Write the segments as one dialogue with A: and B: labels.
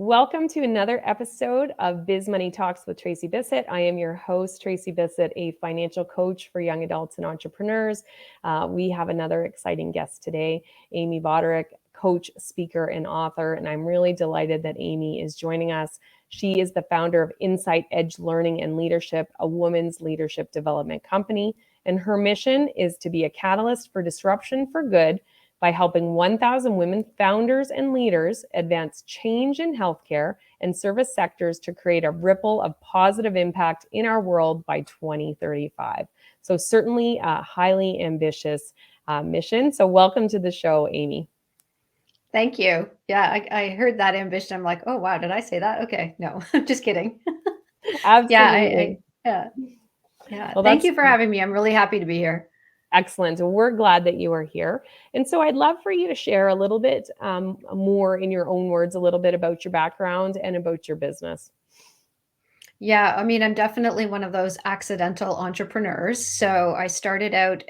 A: Welcome to another episode of Biz Money Talks with Tracey Bissett. I am your host, Tracey Bissett, a financial coach for young adults and entrepreneurs. We have another exciting guest today, Amy Vodarek, coach, speaker, and author. And I'm really delighted that Amy is joining us. She is the founder of Insight Edge Learning and Leadership, a women's leadership development company. And her mission is to be a catalyst for disruption for good by helping 1,000 women founders and leaders advance change in healthcare and service sectors to create a ripple of positive impact in our world by 2035. So certainly a highly ambitious mission. So welcome to the show, Amy.
B: Thank you. Yeah, I heard that ambition. I'm like, oh, wow, did I say that? Okay, no, I'm just kidding.
A: Absolutely.
B: Yeah.
A: Well,
B: Thank you for having me. I'm really happy to be here.
A: Excellent. And we're glad that you are here. And so I'd love for you to share a little bit more in your own words, a little bit about your background and about your business.
B: Yeah, I mean, I'm definitely one of those accidental entrepreneurs. So I started out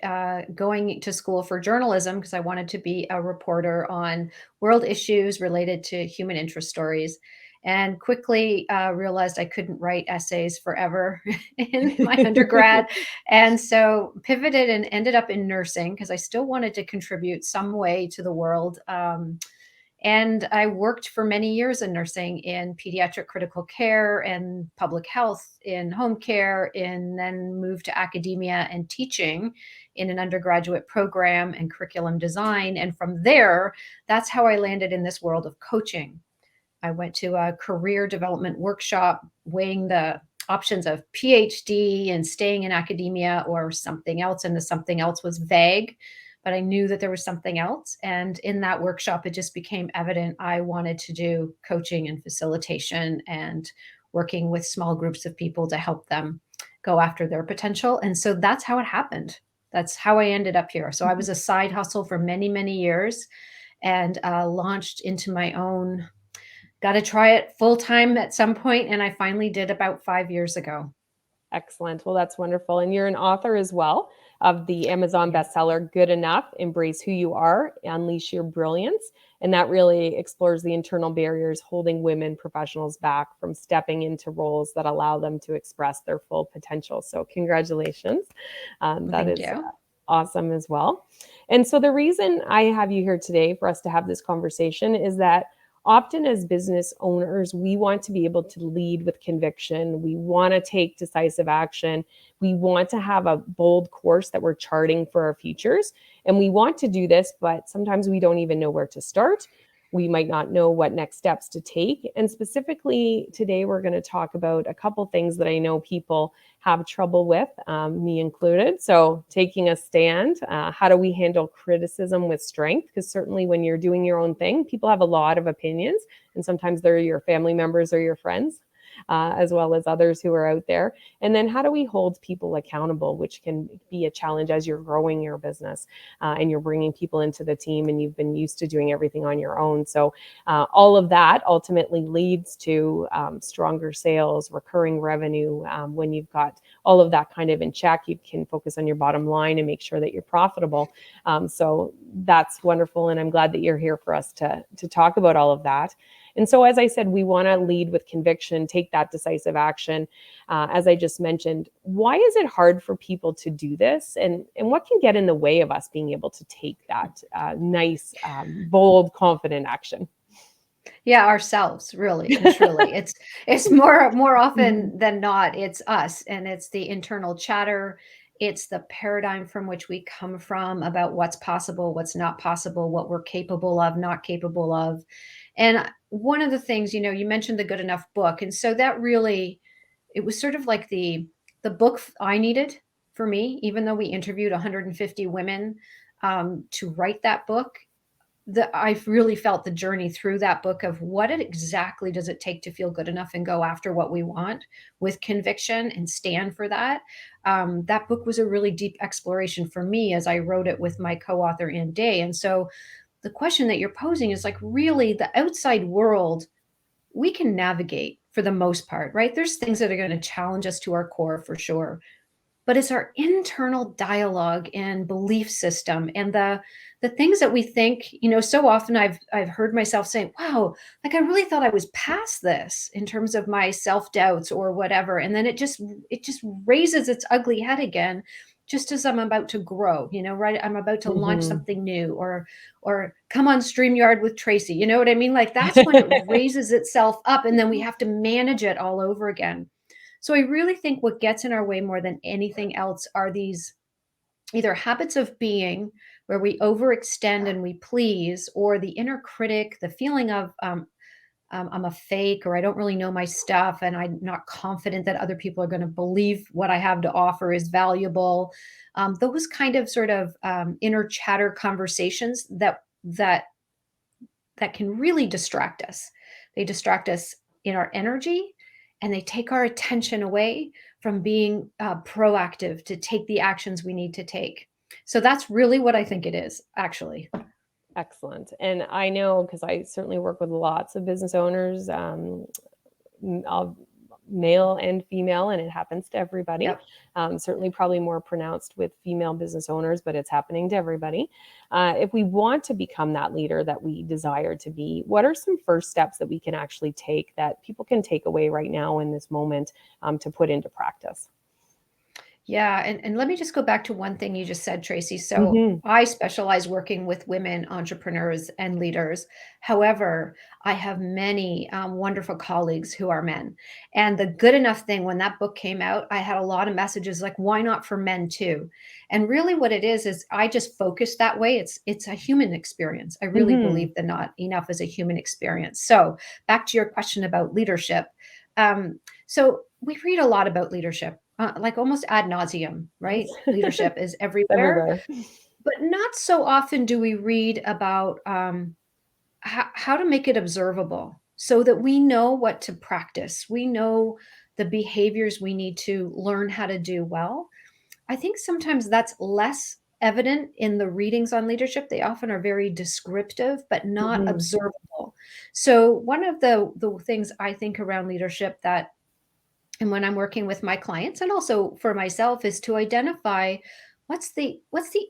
B: going to school for journalism because I wanted to be a reporter on world issues related to human interest stories. And quickly realized I couldn't write essays forever in my undergrad. And so pivoted and ended up in nursing because I still wanted to contribute some way to the world. And I worked for many years in nursing in pediatric critical care and public health, in home care, and then moved to academia and teaching in an undergraduate program and curriculum design. And from there, that's how I landed in this world of coaching. I went to a career development workshop weighing the options of PhD and staying in academia or something else. And the something else was vague, but I knew that there was something else. And in that workshop, it just became evident I wanted to do coaching and facilitation and working with small groups of people to help them go after their potential. And so that's how it happened. That's how I ended up here. So I was a side hustle for many, many years and launched into my own. Got to try it full time at some point, and I finally did about 5 years ago.
A: Excellent. Well, that's wonderful. And you're an author as well of the Amazon bestseller, Good Enough, Embrace Who You Are, Unleash Your Brilliance. And that really explores the internal barriers holding women professionals back from stepping into roles that allow them to express their full potential. So congratulations.
B: Thank you.
A: Awesome as well. And so the reason I have you here today for us to have this conversation is that often as business owners, we want to be able to lead with conviction. We want to take decisive action. We want to have a bold course that we're charting for our futures. And we want to do this, but sometimes we don't even know where to start. We might not know what next steps to take. And specifically today, we're going to talk about a couple things that I know people have trouble with, me included. So taking a stand, how do we handle criticism with strength? Because certainly when you're doing your own thing, people have a lot of opinions, and sometimes they're your family members or your friends. As well as others who are out there. And then how do we hold people accountable, which can be a challenge as you're growing your business and you're bringing people into the team and you've been used to doing everything on your own. So all of that ultimately leads to stronger sales, recurring revenue. When you've got all of that kind of in check, you can focus on your bottom line and make sure that you're profitable. So that's wonderful. And I'm glad that you're here for us to talk about all of that. And so, as I said, we want to lead with conviction, take that decisive action. As I just mentioned, why is it hard for people to do this? And what can get in the way of us being able to take that nice, bold, confident action?
B: Yeah, ourselves, really and truly. It's more often than not, it's us, and it's the internal chatter. It's the paradigm from which we come from about what's possible, what's not possible, what we're capable of, not capable of. And one of the things, you mentioned the Good Enough book, and so that really, it was sort of like the book I needed for me, even though we interviewed 150 women to write that book. I've really felt the journey through that book of exactly does it take to feel good enough and go after what we want with conviction and stand for that. That book was a really deep exploration for me as I wrote it with my co-author Ann Day. And so the question that you're posing is like, really, the outside world, we can navigate for the most part, right? There's things that are going to challenge us to our core for sure. But it's our internal dialogue and belief system and the the things that we think, so often I've heard myself saying, wow, like I really thought I was past this in terms of my self-doubts or whatever. And then it just raises its ugly head again, just as I'm about to grow, right? I'm about to launch
A: Mm-hmm.
B: something new or come on StreamYard with Tracy. You know what I mean? Like that's when it raises itself up and then we have to manage it all over again. So I really think what gets in our way more than anything else are these either habits of being where we overextend and we please, or the inner critic, the feeling of I'm a fake, or I don't really know my stuff, and I'm not confident that other people are going to believe what I have to offer is valuable. Those kind of sort of inner chatter conversations that can really distract us. They distract us in our energy, and they take our attention away from being proactive to take the actions we need to take. So that's really what I think it is, actually.
A: Excellent. And I know, because I certainly work with lots of business owners, of male and female, and it happens to everybody.
B: Yep.
A: Certainly, probably more pronounced with female business owners, but it's happening to everybody. If we want to become that leader that we desire to be, what are some first steps that we can actually take that people can take away right now in this moment to put into practice?
B: Yeah, and let me just go back to one thing you just said, Tracy. So
A: Mm-hmm.
B: I specialize working with women entrepreneurs and leaders. However, I have many wonderful colleagues who are men. And the good enough thing, when that book came out, I had a lot of messages like, "Why not for men too?" And really, what it is I just focus that way. It's a human experience. I really
A: Mm-hmm.
B: believe that not enough is a human experience. So back to your question about leadership. So we read a lot about leadership like almost ad nauseum,
A: Yes.
B: right? Leadership is everywhere,
A: Everywhere.
B: but not so often do we read about how to make it observable so that we know what to practice. We know the behaviors we need to learn how to do well. I think sometimes that's less evident in the readings on leadership. They often are very descriptive, but not
A: Mm-hmm.
B: observable. So, one of the things I think around leadership that and when I'm working with my clients and also for myself is to identify what's the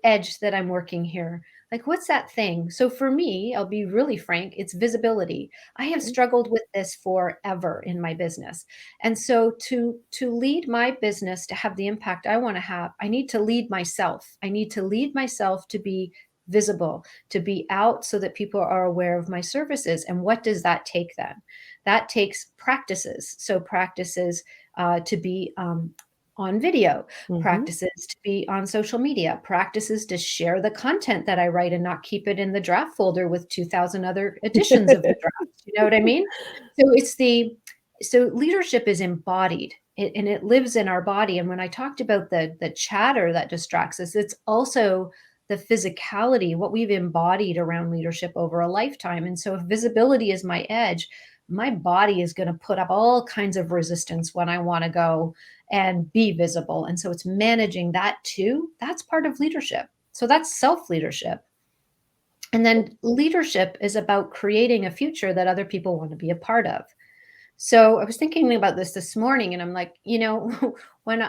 B: edge that I'm working here, like what's that thing. So for me, I'll be really frank, it's visibility. I have struggled with this forever in my business, and so to lead my business to have the impact I want to have, I need to lead myself. I need to lead myself to be visible, to be out so that people are aware of my services. And what does that take then? That takes practices. So practices to be on video,
A: Mm-hmm.
B: practices to be on social media, practices to share the content that I write and not keep it in the draft folder with 2,000 other editions of the draft. You know what I mean? So leadership is embodied. And it lives in our body. And when I talked about the chatter that distracts us, it's also the physicality, what we've embodied around leadership over a lifetime. And so if visibility is my edge, my body is going to put up all kinds of resistance when I want to go and be visible. And so it's managing that too. That's part of leadership. So that's self leadership. And then leadership is about creating a future that other people want to be a part of. So I was thinking about this morning, and I'm like, when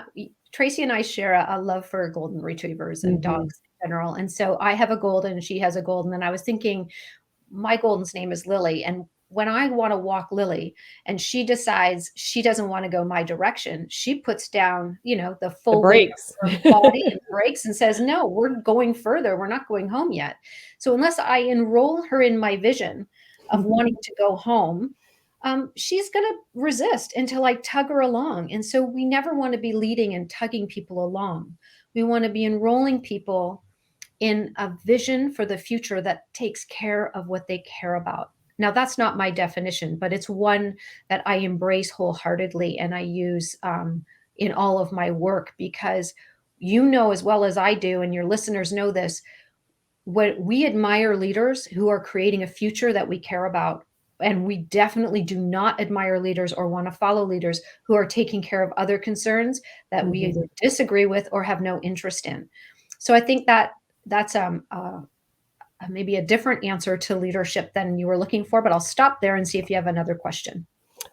B: Tracy and I share a love for golden retrievers and
A: Mm-hmm.
B: dogs in general. And so I have a golden, she has a golden. And I was thinking, my golden's name is Lily. And when I want to walk Lily and she decides she doesn't want to go my direction, she puts down, the
A: The
B: full weight
A: breaks.
B: of her body and breaks and says, no, we're going further. We're not going home yet. So unless I enroll her in my vision of wanting to go home, she's going to resist until I tug her along. And so we never want to be leading and tugging people along. We want to be enrolling people in a vision for the future that takes care of what they care about. Now, that's not my definition, but it's one that I embrace wholeheartedly and I use in all of my work because you know as well as I do, and your listeners know this, what we admire leaders who are creating a future that we care about. And we definitely do not admire leaders or want to follow leaders who are taking care of other concerns that we
A: Mm-hmm.
B: either disagree with or have no interest in. So I think that's maybe a different answer to leadership than you were looking for, but I'll stop there and see if you have another question.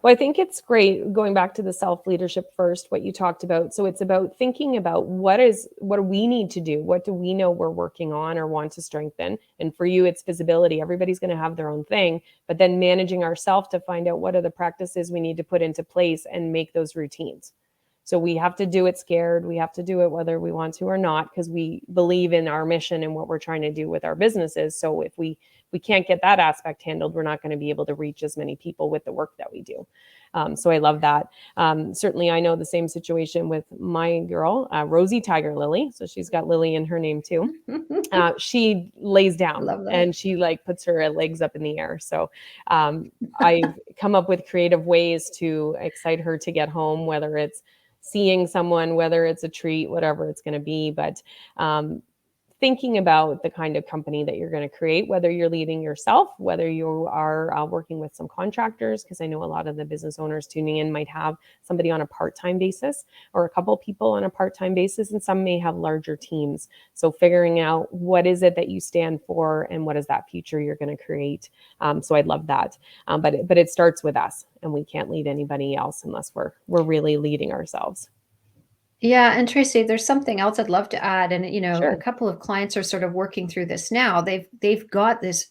A: Well, I think it's great going back to the self-leadership first, what you talked about. So it's about thinking about what do we need to do? What do we know we're working on or want to strengthen? And for you, it's visibility. Everybody's going to have their own thing, but then managing ourselves to find out what are the practices we need to put into place and make those routines. So we have to do it scared. We have to do it whether we want to or not, because we believe in our mission and what we're trying to do with our businesses. So if we can't get that aspect handled, we're not going to be able to reach as many people with the work that we do. So I love that. Certainly, I know the same situation with my girl, Rosie Tiger Lily. So she's got Lily in her name too. She lays down
B: Love that.
A: and she like puts her legs up in the air. So I've come up with creative ways to excite her to get home, whether it's seeing someone, whether it's a treat, whatever it's going to be. But thinking about the kind of company that you're going to create, whether you're leading yourself, whether you are working with some contractors, because I know a lot of the business owners tuning in might have somebody on a part-time basis or a couple people on a part-time basis, and some may have larger teams. So figuring out what is it that you stand for and what is that future you're going to create. So I love that. But it starts with us, and we can't lead anybody else unless we're really leading ourselves.
B: Yeah, and Tracy, there's something else I'd love to add, and a
A: Sure.
B: couple of clients are sort of working through this now. They've got this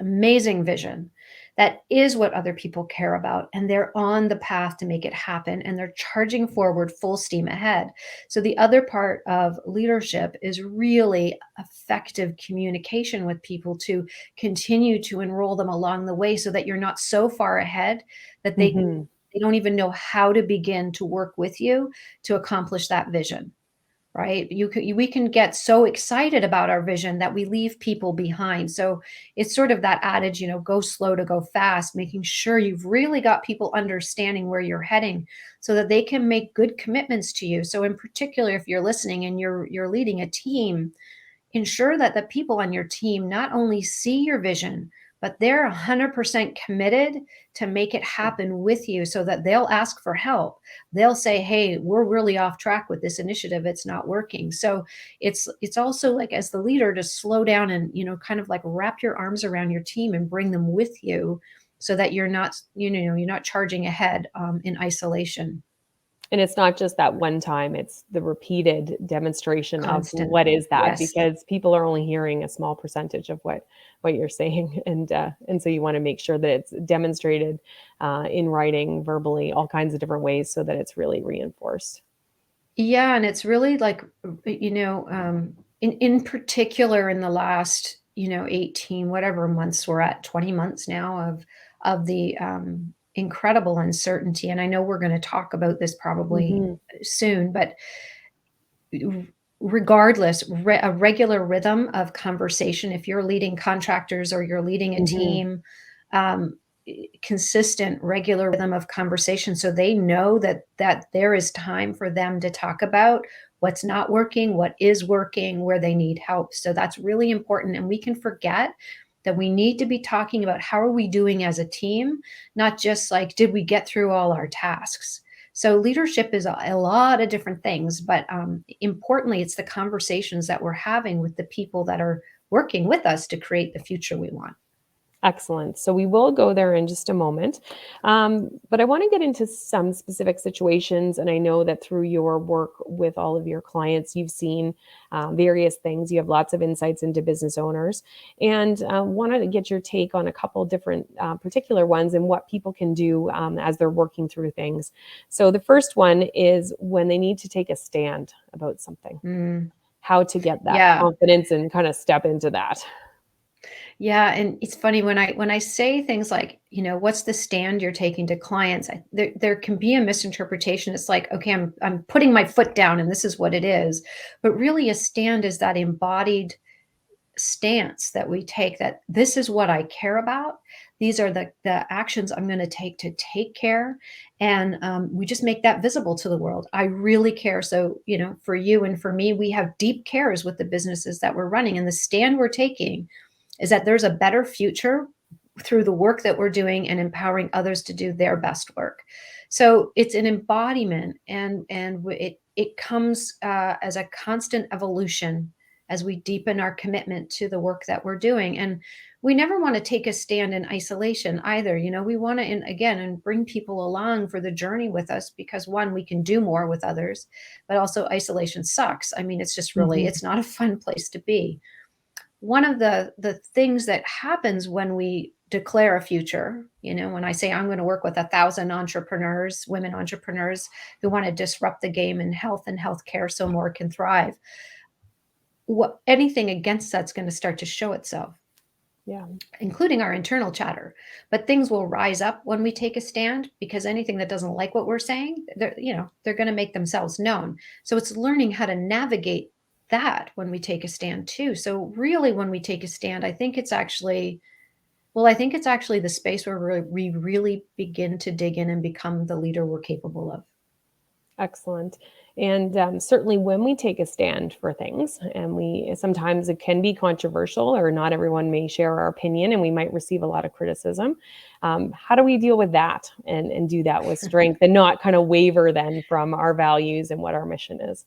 B: amazing vision that is what other people care about, and they're on the path to make it happen, and they're charging forward full steam ahead. So the other part of leadership is really effective communication with people to continue to enroll them along the way so that you're not so far ahead that
A: Hmm.
B: they don't even know how to begin to work with you to accomplish that vision, right? We can get so excited about our vision that we leave people behind. So it's sort of that adage, go slow to go fast, making sure you've really got people understanding where you're heading so that they can make good commitments to you. So in particular, if you're listening and you're leading a team, ensure that the people on your team not only see your vision, but they're 100% committed to make it happen with you so that they'll ask for help. They'll say, "Hey, we're really off track with this initiative. It's not working." So it's also like, as the leader, to slow down and, kind of like wrap your arms around your team and bring them with you so that you're not charging ahead in isolation.
A: And it's not just that one time, it's the repeated demonstration of
B: Constant.
A: what is that,
B: Yes.
A: because people are only hearing a small percentage of what you're saying, and so you want to make sure that it's demonstrated in writing, verbally, all kinds of different ways, so that it's really reinforced.
B: Yeah, and it's really like, in particular in the last, 18 whatever months we're at, 20 months now of the incredible uncertainty. And I know we're going to talk about this probably
A: Hmm.
B: soon, but regardless, a regular rhythm of conversation, if you're leading contractors or you're leading a
A: Hmm.
B: team, um, consistent, regular rhythm of conversation so they know that there is time for them to talk about what's not working, what is working, where they need help. So that's really important. And we can forget that we need to be talking about how are we doing as a team, not just like, did we get through all our tasks? So leadership is a lot of different things, but importantly, it's the conversations that we're having with the people that are working with us to create the future we want.
A: Excellent. So we will go there in just a moment. But I want to get into some specific situations. And I know that through your work with all of your clients, you've seen various things. You have lots of insights into business owners, and wanted to get your take on a couple different particular ones and what people can do as they're working through things. So the first one is when they need to take a stand about something,
B: Mm,
A: how to get that
B: yeah.
A: confidence and kind of step into that.
B: Yeah, and it's funny when I say things like, what's the stand you're taking to clients? There can be a misinterpretation. It's like, okay, I'm putting my foot down, and this is what it is. But really, a stand is that embodied stance that we take. That this is what I care about. These are the actions I'm going to take care, and we just make that visible to the world. I really care. So for you and for me, we have deep cares with the businesses that we're running, and the stand we're taking is that there's a better future through the work that we're doing and empowering others to do their best work. So it's an embodiment, and it comes as a constant evolution as we deepen our commitment to the work that we're doing. And we never want to take a stand in isolation either. We want to, and bring people along for the journey with us, because one, we can do more with others, but also isolation sucks. I mean, it's just really,
A: Mhm.
B: it's not a fun place to be. One of the things that happens when we declare a future, when I say I'm going to work with 1,000 entrepreneurs, women entrepreneurs who want to disrupt the game in health and healthcare so more can thrive, what anything against that's going to start to show itself,
A: Yeah.
B: including our internal chatter. But things will rise up when we take a stand, because anything that doesn't like what we're saying, they're going to make themselves known. So it's learning how to navigate that when we take a stand too. So really, when we take a stand, I think it's actually the space where we really begin to dig in and become the leader we're capable of.
A: Excellent. And certainly when we take a stand for things, and we sometimes it can be controversial, or not everyone may share our opinion, and we might receive a lot of criticism. How do we deal with that and do that with strength and not kind of waver then from our values and what our mission is?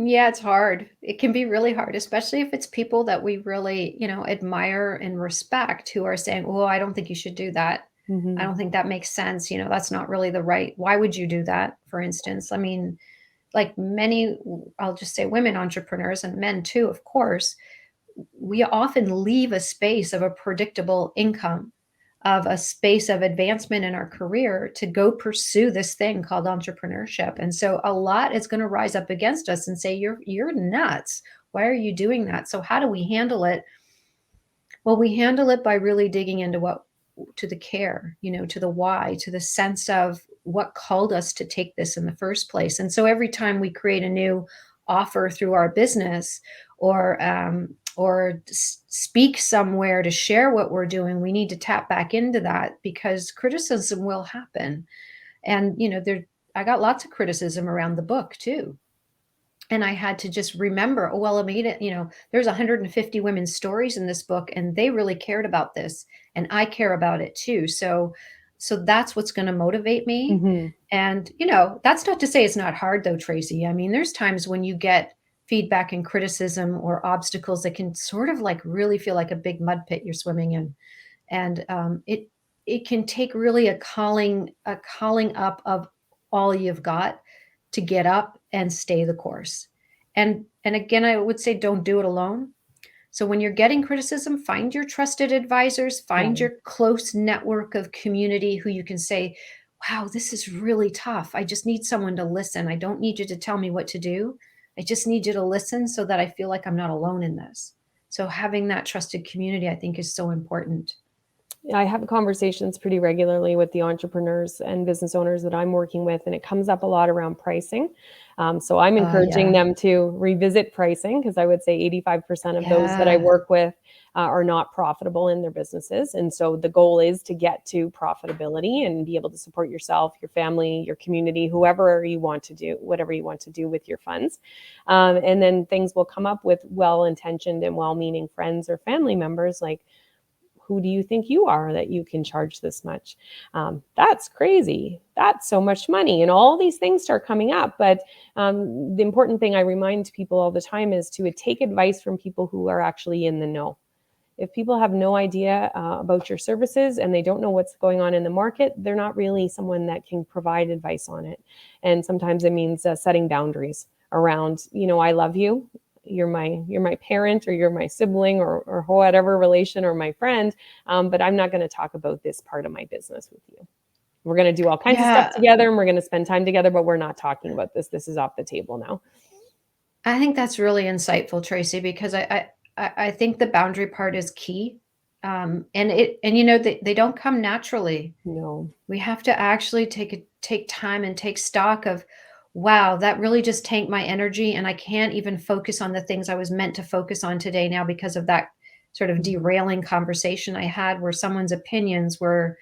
B: Yeah, it's hard. It can be really hard, especially if it's people that we really, admire and respect, who are saying, "Oh, I don't think you should do that. I
A: Hmm.
B: don't think that makes sense. That's not really the right. Why would you do that?" For instance, I mean, like many, I'll just say women entrepreneurs, and men too, of course, we often leave a space of a predictable income, of a space of advancement in our career, to go pursue this thing called entrepreneurship. And so a lot is going to rise up against us and say, you're nuts. Why are you doing that? So how do we handle it? Well, we handle it by really digging into to the care, to the why, to the sense of what called us to take this in the first place. And so every time we create a new offer through our business, or speak somewhere to share what we're doing, we need to tap back into that, because criticism will happen. And I got lots of criticism around the book too. And I had to just remember, oh, well, I made it, there's 150 women's stories in this book, and they really cared about this, and I care about it too. So that's what's going to motivate me.
A: Hmm.
B: And, that's not to say it's not hard though, Tracy. I mean, there's times when you get feedback and criticism or obstacles that can sort of like really feel like a big mud pit you're swimming in. And it can take really a calling up of all you've got to get up and stay the course. And again, I would say, don't do it alone. So when you're getting criticism, find your trusted advisors,
A: Yeah.
B: find your close network of community who you can say, wow, this is really tough. I just need someone to listen. I don't need you to tell me what to do. I just need you to listen so that I feel like I'm not alone in this. So having that trusted community, I think, is so important.
A: I have conversations pretty regularly with the entrepreneurs and business owners that I'm working with, and it comes up a lot around pricing. So I'm encouraging
B: Yeah.
A: them to revisit pricing, because I would say 85% of those that I
B: Yeah.
A: work with are not profitable in their businesses. And so the goal is to get to profitability and be able to support yourself, your family, your community, whoever you want to do, whatever you want to do with your funds. And then things will come up with well-intentioned and well-meaning friends or family members like, who do you think you are that you can charge this much? That's crazy. That's so much money. And all these things start coming up. But the important thing I remind people all the time is to take advice from people who are actually in the know. If people have no idea about your services and they don't know what's going on in the market, they're not really someone that can provide advice on it. And sometimes it means setting boundaries around, I love you. You're my parent, or you're my sibling, or whatever relation, or my friend, but I'm not going to talk about this part of my business with you. We're going to do all kinds of stuff
B: Yeah.
A: together, and we're going to spend time together, but we're not talking about this. This is off the table now.
B: I think that's really insightful, Tracy, because I think the boundary part is key. And they don't come naturally.
A: No.
B: We have to actually take time and take stock of, wow, that really just tanked my energy, and I can't even focus on the things I was meant to focus on today now because of that sort of
A: Mhm.
B: derailing conversation I had, where someone's opinions were,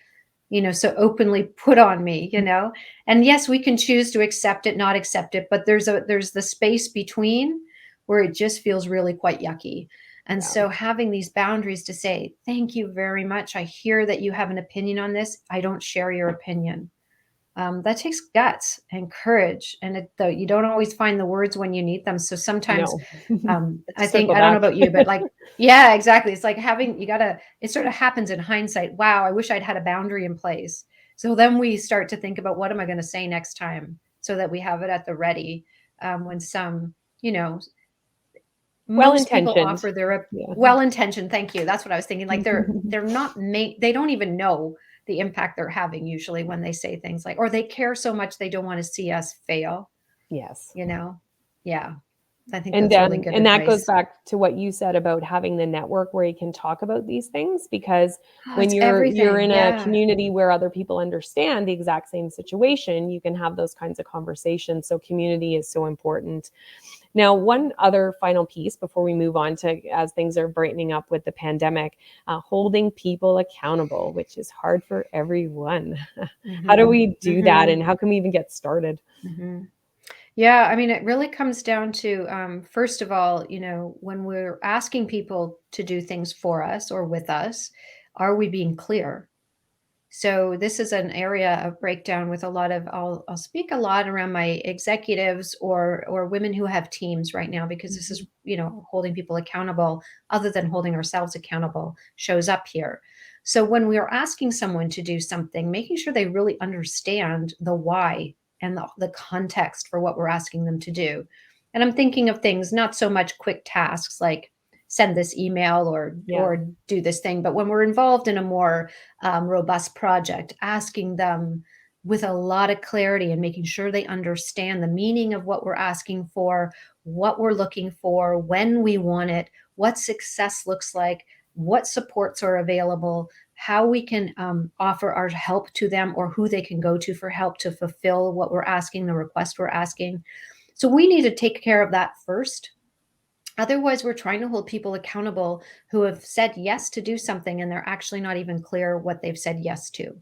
B: so openly put on me. And yes, we can choose to accept it, not accept it, but there's the space between where it just feels really quite yucky. And
A: Yeah.
B: so having these boundaries to say, thank you very much. I hear that you have an opinion on this. I don't share your opinion. That takes guts and courage, and though you don't always find the words when you need them. So sometimes,
A: No.
B: I think,
A: Circle
B: I don't know
A: back.
B: about you, but like, yeah, exactly. It's like it sort of happens in hindsight. Wow, I wish I'd had a boundary in place. So then we start to think about what am I going to say next time so that we have it at the ready. When you know, most people
A: Well-intentioned.
B: offer their
A: Yeah.
B: well-intentioned, thank you. That's what I was thinking. Like they're not they don't even know the impact they're having usually when they say things like, or they care so much they don't want to see us fail,
A: Yes.
B: you know? Yeah. I think
A: And
B: that's really good
A: and that goes
B: advice.
A: back to what you said about having the network where you can talk about these things, because
B: Oh,
A: when
B: it's
A: you're
B: everything.
A: in a
B: Yeah.
A: community where other people understand the exact same situation, you can have those kinds of conversations. So community is so important. Now, one other final piece before we move on to, as things are brightening up with the pandemic, holding people accountable, which is hard for everyone. How do
B: Mhm.
A: we do that,
B: Mhm.
A: and how can we even get started?
B: Mhm. Yeah, I mean, it really comes down to, first of all, when we're asking people to do things for us or with us, are we being clear? So this is an area of breakdown with a lot of I'll speak a lot around my executives or women who have teams right now, because this is,
A: Mhm.
B: holding people accountable other than holding ourselves accountable shows up here. So when we are asking someone to do something, making sure they really understand the why and the context for what we're asking them to do. And I'm thinking of things not so much quick tasks like send this email
A: Yeah.
B: or do this thing, but when we're involved in a more robust project, asking them with a lot of clarity and making sure they understand the meaning of what we're asking for, what we're looking for, when we want it, what success looks like, what supports are available, how we can offer our help to them or who they can go to for help to fulfill what we're asking, the request we're asking. So we need to take care of that first. Otherwise, we're trying to hold people accountable who have said yes to do something and they're actually not even clear what they've said yes to.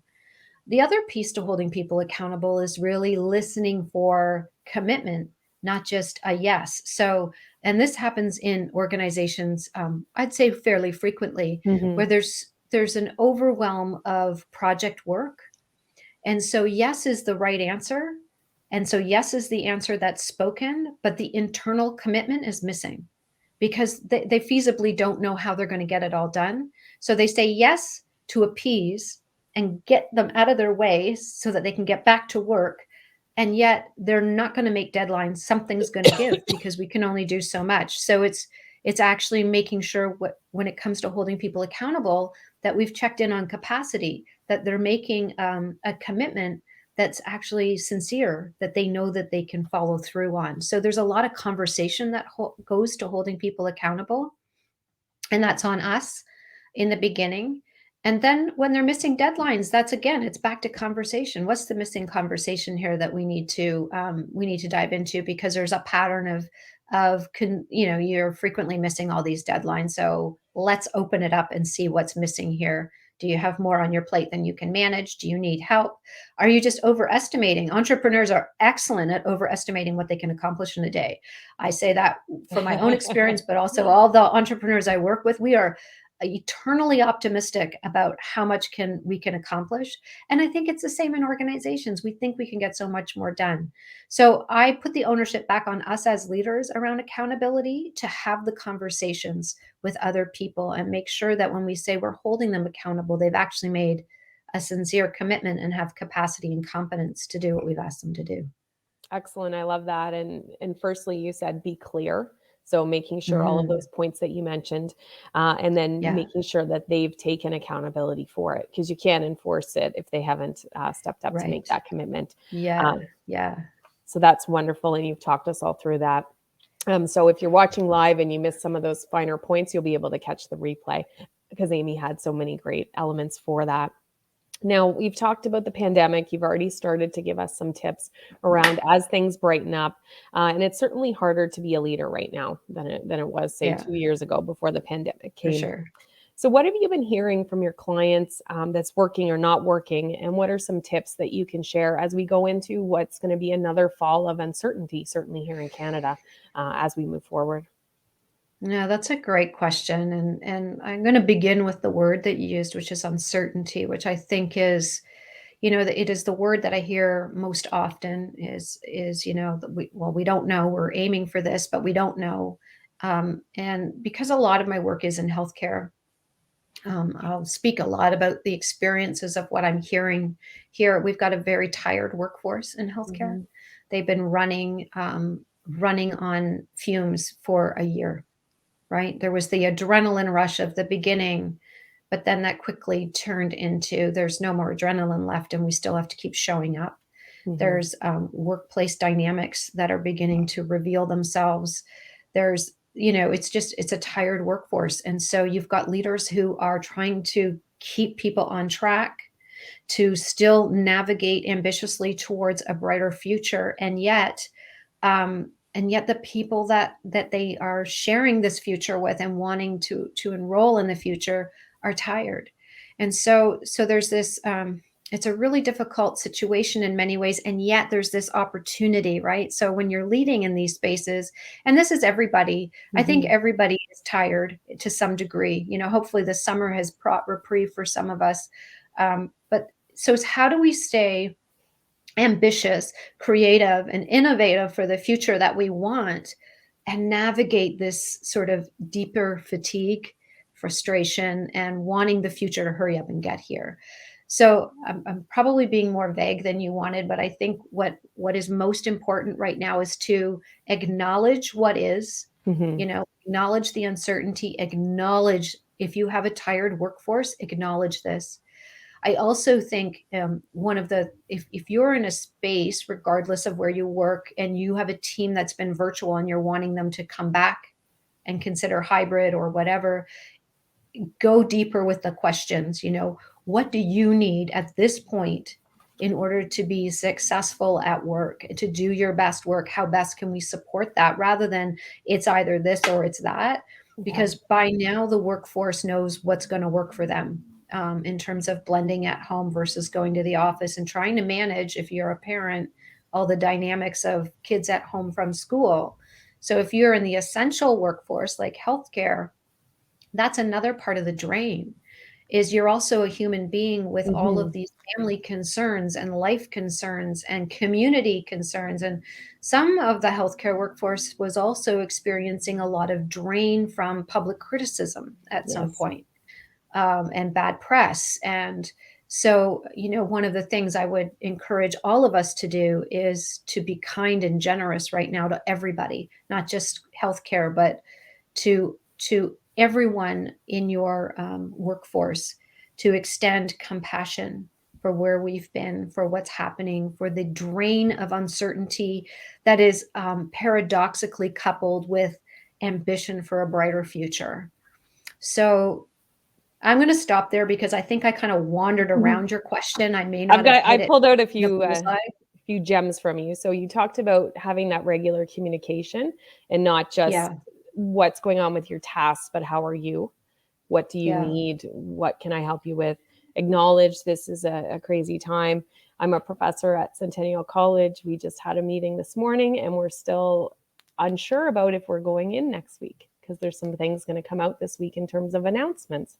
B: The other piece to holding people accountable is really listening for commitment, not just a yes. So, and this happens in organizations, I'd say fairly frequently, where
A: Mhm.
B: there's an overwhelm of project work, and so yes is the right answer, and so yes is the answer that's spoken, but the internal commitment is missing because they feasibly don't know how they're going to get it all done. So they say yes to appease and get them out of their way so that they can get back to work. And yet they're not going to make deadlines. Something's going to give because we can only do so much. So it's actually making sure when it comes to holding people accountable that we've checked in on capacity, that they're making a commitment that's actually sincere, that they know that they can follow through on. So there's a lot of conversation that goes to holding people accountable, and that's on us in the beginning. And then when they're missing deadlines, that's again, it's back to conversation. What's the missing conversation here that we need to dive into, because there's a pattern of you're frequently missing all these deadlines. So let's open it up and see what's missing here. Do you have more on your plate than you can manage? Do you need help? Are you just overestimating? Entrepreneurs are excellent at overestimating what they can accomplish in a day. I say that from my own experience, but also all the entrepreneurs I work with. We are eternally optimistic about how much we can accomplish, and I think it's the same in organizations. We think we can get so much more done. So I put the ownership back on us as leaders around accountability to have the conversations with other people and make sure that when we say we're holding them accountable, they've actually made a sincere commitment and have capacity and competence to do what we've asked them to do.
A: Excellent. I love that. And firstly, you said be clear. So making sure all of
B: Mhm.
A: those points that you mentioned, and then
B: Yeah,
A: making sure that they've taken accountability for it, because you can't enforce it if they haven't stepped up to make
B: right.
A: that commitment. Uh,
B: Yeah, yeah.
A: so that's wonderful, and you've talked us all through that. So if you're watching live and you missed some of those finer points, you'll be able to catch the replay, because Amy had so many great elements for that. Now, we've talked about the pandemic. You've already started to give us some tips around as things brighten up. And it's certainly harder to be a leader right now than it was, say,
B: Yeah,
A: 2 years ago before the pandemic
B: for
A: came.
B: sure.
A: So, what have you been hearing from your clients that's working or not working? And what are some tips that you can share as we go into what's going to be another fall of uncertainty, certainly here in Canada, as we move forward?
B: Yeah, that's a great question. And I'm going to begin with the word that you used, which is uncertainty, which I think is, it is the word that I hear most often is we don't know, we're aiming for this, but we don't know. And because a lot of my work is in healthcare, I'll speak a lot about the experiences of what I'm hearing here. We've got a very tired workforce in healthcare.
A: Mhm.
B: They've been running on fumes for a year, right? There was the adrenaline rush of the beginning, but then that quickly turned into there's no more adrenaline left, and we still have to keep showing up.
A: Mhm.
B: There's workplace dynamics that are beginning to reveal themselves. It's a tired workforce. And so you've got leaders who are trying to keep people on track, to still navigate ambitiously towards a brighter future. And yet the people that they are sharing this future with and wanting to enroll in the future are tired. And so there's this it's a really difficult situation in many ways, and yet there's this opportunity, right? So when you're leading in these spaces, and this is everybody, I think
A: Mhm.
B: everybody is tired to some degree. Hopefully the summer has brought reprieve for some of us. But so it's how do we stay ambitious, creative, and innovative for the future that we want, and navigate this sort of deeper fatigue, frustration, and wanting the future to hurry up and get here. So I'm probably being more vague than you wanted, but I think what is most important right now is to acknowledge what is,
A: Mhm.
B: acknowledge the uncertainty, acknowledge if you have a tired workforce, acknowledge this. I also think one of the if you're in a space, regardless of where you work, and you have a team that's been virtual and you're wanting them to come back and consider hybrid or whatever, go deeper with the questions. What do you need at this point in order to be successful at work, to do your best work? How best can we support that rather than it's either this or it's that?
A: Yeah.
B: Because by now the workforce knows what's going to work for them in terms of blending at home versus going to the office and trying to manage, if you're a parent, all the dynamics of kids at home from school. So if you're in the essential workforce like healthcare, that's another part of the drain is you're also a human being with all of
A: Mhm.
B: these family concerns and life concerns and community concerns. And some of the healthcare workforce was also experiencing a lot of drain from public criticism at some
A: Yes.
B: point, and bad press. And so, one of the things I would encourage all of us to do is to be kind and generous right now to everybody, not just healthcare, but to everyone in your workforce, to extend compassion for where we've been, for what's happening, for the drain of uncertainty that is paradoxically coupled with ambition for a brighter future. So I'm going to stop there because I think I kind of wandered
A: Mhm.
B: around your question. I may not have
A: I
B: hit it
A: pulled out a
B: in the
A: few
B: bullseye.
A: few gems from you. So you talked about having that regular communication and not just
B: Yeah,
A: what's going on with your tasks, but how are you? What do you
B: yeah.
A: need? What can I help you with? Acknowledge this is a crazy time. I'm a professor at Centennial College. We just had a meeting this morning and we're still unsure about if we're going in next week because there's some things going to come out this week in terms of announcements.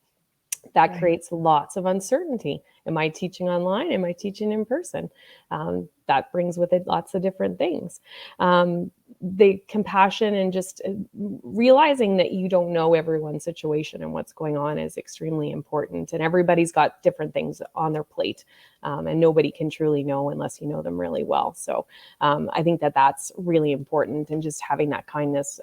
A: That
B: Right.
A: creates lots of uncertainty. Am I teaching online? Am I teaching in person? That brings with it lots of different things. The compassion and just realizing that you don't know everyone's situation and what's going on is extremely important. And everybody's got different things on their plate, and nobody can truly know unless you know them really well. So I think that that's really important, and just having that kindness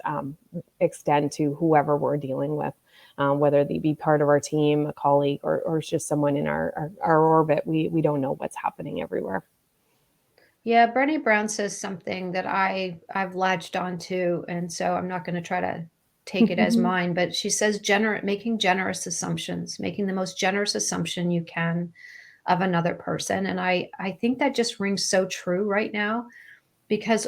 A: extend to whoever we're dealing with, whether they be part of our team, a colleague, or just someone in our orbit. We don't know what's happening everywhere.
B: Yeah, Brené Brown says something that I've latched onto, and so I'm not going to try to take it as mine, but she says making generous assumptions, making the most generous assumption you can of another person. And I think that just rings so true right now because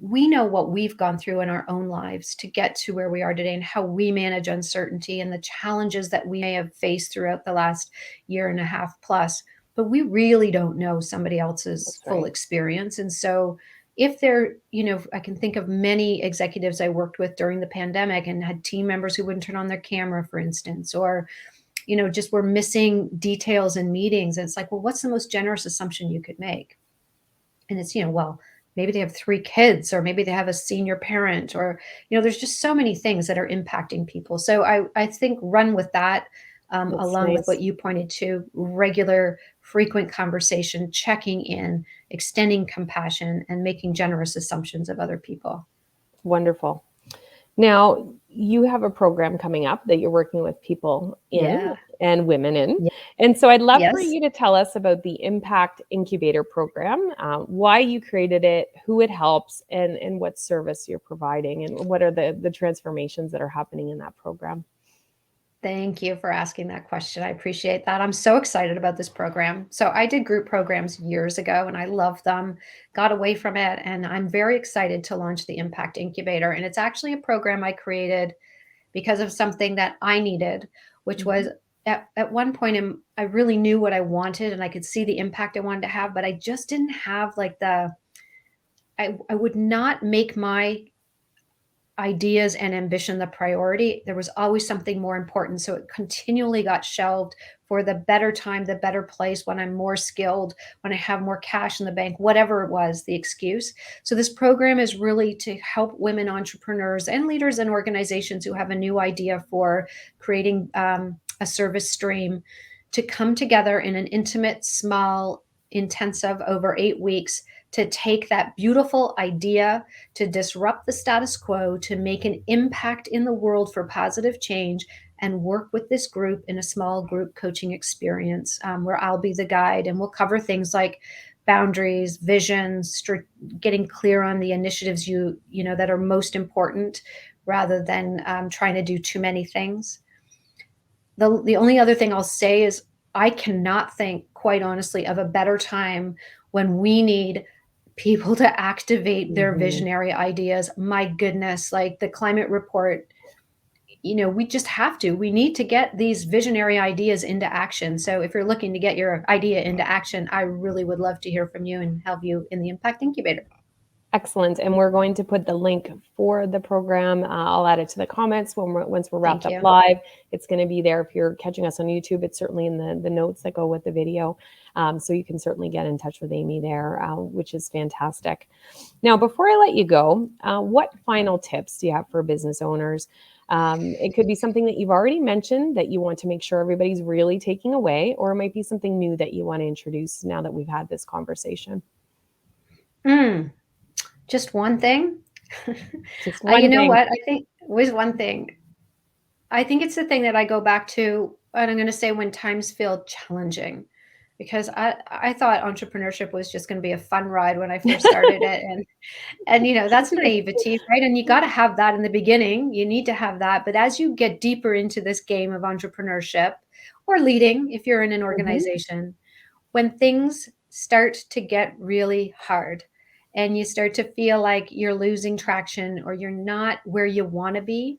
B: we know what we've gone through in our own lives to get to where we are today and how we manage uncertainty and the challenges that we may have faced throughout the last year and a half plus. But we really don't know somebody else's
A: That's
B: full
A: right.
B: experience. And so, if I can think of many executives I worked with during the pandemic and had team members who wouldn't turn on their camera, for instance, or just we're missing details in meetings. And it's like, well, what's the most generous assumption you could make? And it's, well, maybe they have 3 kids, or maybe they have a senior parent, or, there's just so many things that are impacting people. So I think run with that,
A: That's
B: along with what
A: nice.
B: you pointed to: regular, frequent conversation, checking in, extending compassion, and making generous assumptions of other people.
A: Wonderful. Now, you have a program coming up that you're working with people in
B: Yeah.
A: and women in.
B: Yeah.
A: And so I'd love for
B: Yes.
A: you to tell us about the Impact Incubator program, why you created it, who it helps, and what service you're providing, and what are the transformations that are happening in that program.
B: Thank you for asking that question. I appreciate that. I'm so excited about this program. So I did group programs years ago and I loved them, got away from it, and I'm very excited to launch the Impact Incubator. And it's actually a program I created because of something that I needed, which was
A: Mhm.
B: at one point I really knew what I wanted and I could see the impact I wanted to have, but I just didn't have like I would not make my ideas and ambition the priority. There was always something more important. So it continually got shelved for the better time, the better place, when I'm more skilled, when I have more cash in the bank, whatever it was, the excuse. So this program is really to help women entrepreneurs and leaders in organizations who have a new idea for creating a service stream to come together in an intimate, small, intensive over 8 weeks to take that beautiful idea, to disrupt the status quo, to make an impact in the world for positive change, and work with this group in a small group coaching experience, where I'll be the guide, and we'll cover things like boundaries, visions, getting clear on the initiatives that are most important, rather than trying to do too many things. The only other thing I'll say is I cannot think, quite honestly, of a better time when we need people to activate their
A: Mhm.
B: visionary ideas. My goodness, like the climate report, we just have to. We need to get these visionary ideas into action. So if you're looking to get your idea into action, I really would love to hear from you and help you in the Impact Incubator.
A: Excellent. And we're going to put the link for the program. I'll add it to the comments once we're wrapped
B: Thank
A: up
B: you.
A: live. It's going to be there. If you're catching us on YouTube, it's certainly in the notes that go with the video. So you can certainly get in touch with Amy there, which is fantastic. Now, before I let you go, what final tips do you have for business owners? It could be something that you've already mentioned that you want to make sure everybody's really taking away, or it might be something new that you want to introduce now that we've had this conversation.
B: Mm, just one thing.
A: Just
B: You
A: one
B: know
A: thing.
B: what? I think was one thing. I think it's the thing that I go back to, and I'm going to say when times feel challenging, because I thought entrepreneurship was just going to be a fun ride when I first started it, and that's naivety, right? And you got to have that in the beginning. You need to have that, but as you get deeper into this game of entrepreneurship or leading, if you're in an
A: Mhm.
B: organization, when things start to get really hard and you start to feel like you're losing traction or you're not where you want to be,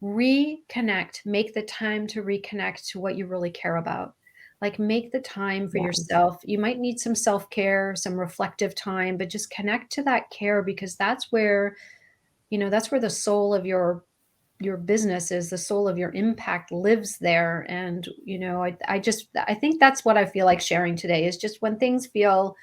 B: reconnect, make the time to reconnect to what you really care about. Like, make the time for
A: Yeah.
B: yourself. You might need some self-care, some reflective time, but just connect to that care, because that's where the soul of your business is, the soul of your impact lives there. And I think that's what I feel like sharing today, is just when things feel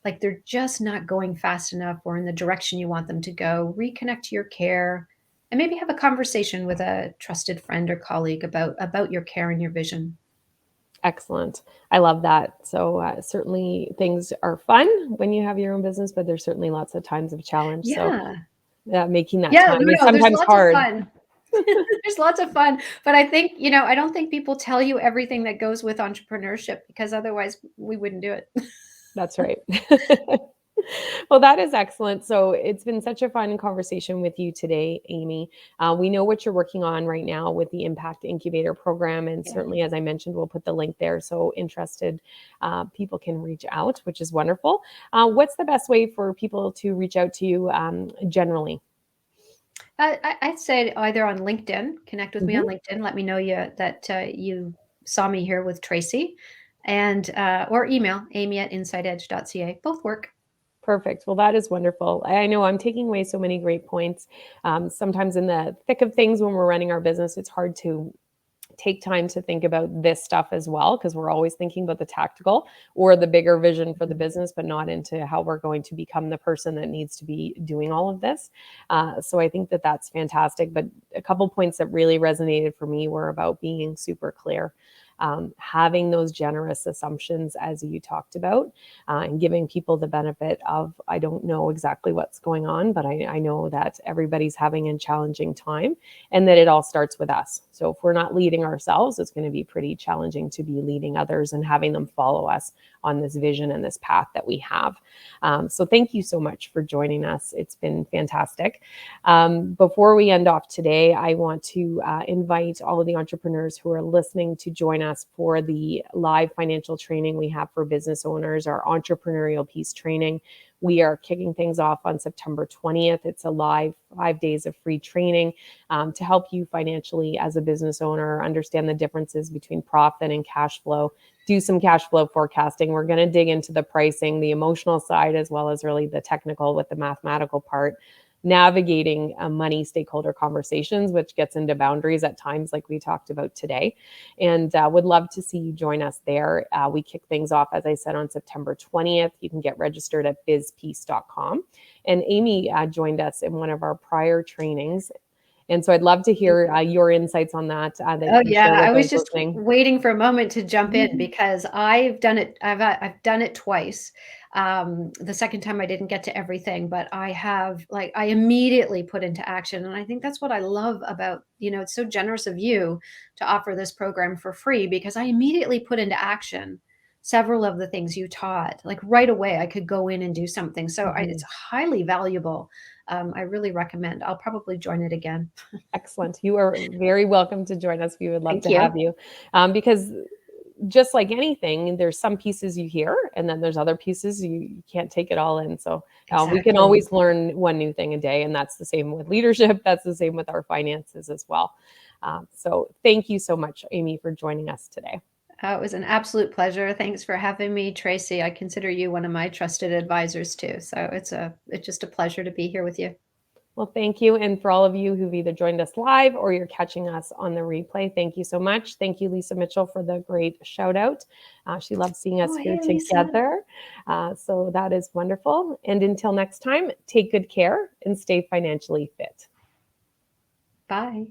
B: like they're just not going fast enough or in the direction you want them to go, reconnect to your care, and maybe have a conversation with a trusted friend or colleague about your care and your vision.
A: Excellent. I love that. So certainly things are fun when you have your own business, but there's certainly lots of times of challenge. So
B: Yeah.
A: making that
B: Yeah,
A: time is
B: no, there's
A: sometimes
B: lots of
A: hard.
B: fun. There's lots of fun, but I think, I don't think people tell you everything that goes with entrepreneurship, because otherwise we wouldn't do it.
A: That's right. Well, that is excellent. So it's been such a fun conversation with you today, Amy. We know what you're working on right now with the Impact Incubator program. And
B: Yeah.
A: certainly, as I mentioned, we'll put the link there so interested people can reach out, which is wonderful. What's the best way for people to reach out to you generally?
B: I'd say either on LinkedIn, connect with me on
A: Mhm.
B: LinkedIn, let me know that you saw me here with Tracy, and or email amy@insideedge.ca. Both work.
A: Perfect. Well, that is wonderful. I know I'm taking away so many great points. Sometimes in the thick of things when we're running our business, it's hard to take time to think about this stuff as well, because we're always thinking about the tactical or the bigger vision for the business, but not into how we're going to become the person that needs to be doing all of this. So I think that that's fantastic. But a couple points that really resonated for me were about being super clear. Having those generous assumptions, as you talked about, and giving people the benefit of, I don't know exactly what's going on, but I know that everybody's having a challenging time, and that it all starts with us. So if we're not leading ourselves, it's going to be pretty challenging to be leading others and having them follow us on this vision and this path that we have. So thank you so much for joining us. It's been fantastic. Before we end off today, I want to invite all of the entrepreneurs who are listening to join us for the live financial training we have for business owners, our entrepreneurial peace training. We are kicking things off on September 20th. It's a live 5 days of free training to help you financially as a business owner understand the differences between profit and cash flow, do some cash flow forecasting. We're going to dig into the pricing, the emotional side, as well as really the technical with the mathematical part, navigating money stakeholder conversations, which gets into boundaries at times like we talked about today. And would love to see you join us there. We kick things off, as I said, on September 20th. You can get registered at bizpeace.com. And Amy joined us in one of our prior trainings. And so I'd love to hear your insights on that. That
B: Oh
A: you
B: yeah,
A: share
B: I
A: with
B: was
A: those
B: just
A: listening.
B: waiting for a moment to jump in because I've done it. I've done it twice. The second time I didn't get to everything, but I have I immediately put into action, and I think that's what I love about it's so generous of you to offer this program for free because I immediately put into action several of the things you taught. Like right away, I could go in and do something. So it's highly valuable. I really recommend. I'll probably join it again.
A: Excellent. You are very welcome to join us. We would love
B: Thank
A: to
B: you.
A: have you, because just like anything, there's some pieces you hear, and then there's other pieces you can't take it all in. So we can
B: Exactly.
A: always learn one new thing a day, and that's the same with leadership. That's the same with our finances as well. So thank you so much, Amy, for joining us today.
B: It was an absolute pleasure. Thanks for having me, Tracy. I consider you one of my trusted advisors too. So it's just a pleasure to be here with you.
A: Well, thank you. And for all of you who've either joined us live or you're catching us on the replay, thank you so much. Thank you, Lisa Mitchell, for the great shout out. She loves seeing us
B: Oh,
A: here
B: hey, Lisa.
A: together. So that is wonderful. And until next time, take good care and stay financially fit.
B: Bye.